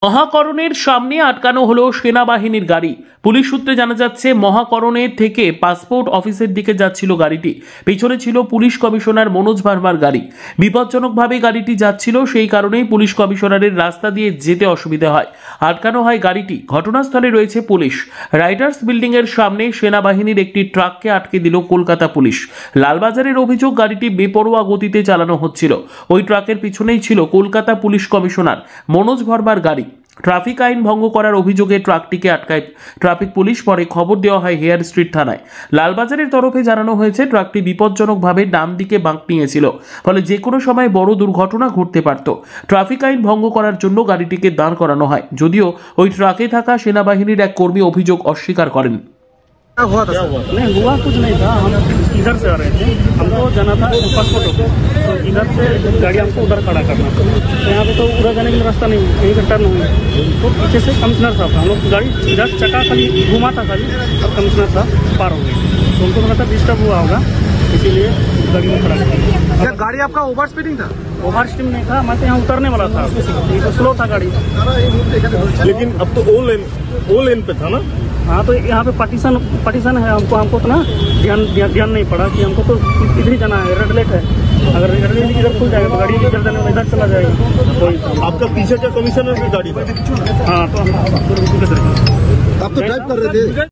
মহাকরণের সামনে আটকানো হলো সেনাবাহিনীর গাড়ি। পুলিশ সূত্রে জানা যাচ্ছে, মহাকরণের থেকে পাসপোর্ট অফিসের দিকে যাচ্ছিল গাড়িটি। পিছনে ছিল পুলিশ কমিশনার মনোজ ভার্মার গাড়ি। বিপজ্জনকভাবে গাড়িটি যাচ্ছিল, সেই কারণেই পুলিশ কমিশনারের রাস্তা দিয়ে যেতে অসুবিধা হয়। আটকানো হয় গাড়িটি। ঘটনাস্থলে রয়েছে পুলিশ। রাইটার্স বিল্ডিং এর সামনে সেনাবাহিনীর একটি ট্রাককে আটকে দিল কলকাতা পুলিশ। লালবাজারের অভিযোগ, গাড়িটি বেপরোয়া গতিতে চালানো হচ্ছিল। ওই ট্রাকের পিছনেই ছিল কলকাতা পুলিশ কমিশনার মনোজ ভার্মার গাড়ি। ট্রাফিক আইন ভঙ্গ করার অভিযোগে ট্রাকটিকে আটকায় ট্রাফিক পুলিশ। পরে খবর দেওয়া হয় হেয়ার স্ট্রিট থানায়। লালবাজারের তরফে জানানো হয়েছে, ট্রাকটি বিপজ্জনকভাবে ডান দিকে বাঁক নিয়েছিল, ফলে যে কোনো সময় বড় দুর্ঘটনা ঘটতে পারত। ট্রাফিক আইন ভঙ্গ করার জন্য গাড়িটিকে দাঁড় করানো হয়। যদিও ওই ট্রাকে থাকা সেনাবাহিনীর এক কর্মী অভিযোগ অস্বীকার করেন। नहीं हुआ कुछ नहीं था। हम इधर से आ रहे थे, हमको जाना था पासपोर्ट ऑफिस, तो इधर से गाड़ी हमको उधर खड़ा करना था। तो यहाँ पे तो उधर जाने के लिए रास्ता नहीं, कहीं का टर्न हुई। तो पीछे से कमिश्नर साहब था, हम लोग गाड़ी इधर चक्का खाली घुमा था खाली, और कमिश्नर साहब पार हो गए। तो उनको लगा था डिस्टर्ब हुआ होगा, इसीलिए गाड़ी में खड़ा किया। गाड़ी आपका ओवर स्पीडिंग था? ओवर स्पीडिंग नहीं था, मैं तो यहाँ उतरने वाला था, ये तो स्लो था गाड़ी। लेकिन अब तो ओ लेन पे था ना। हाँ, तो यहाँ पे पार्टीशन है, हमको तो ना ध्यान नहीं पड़ा कि हमको तो इधर ही जाना है, रेड लाइट है। अगर रेड लाइट इधर खुल जाएगा तो गाड़ी इधर जाने में इधर चला जाएगा। आपका पीछे का कमिश्नर की गाड़ी था? हाँ, तो आप तो ड्राइव कर रहे थे।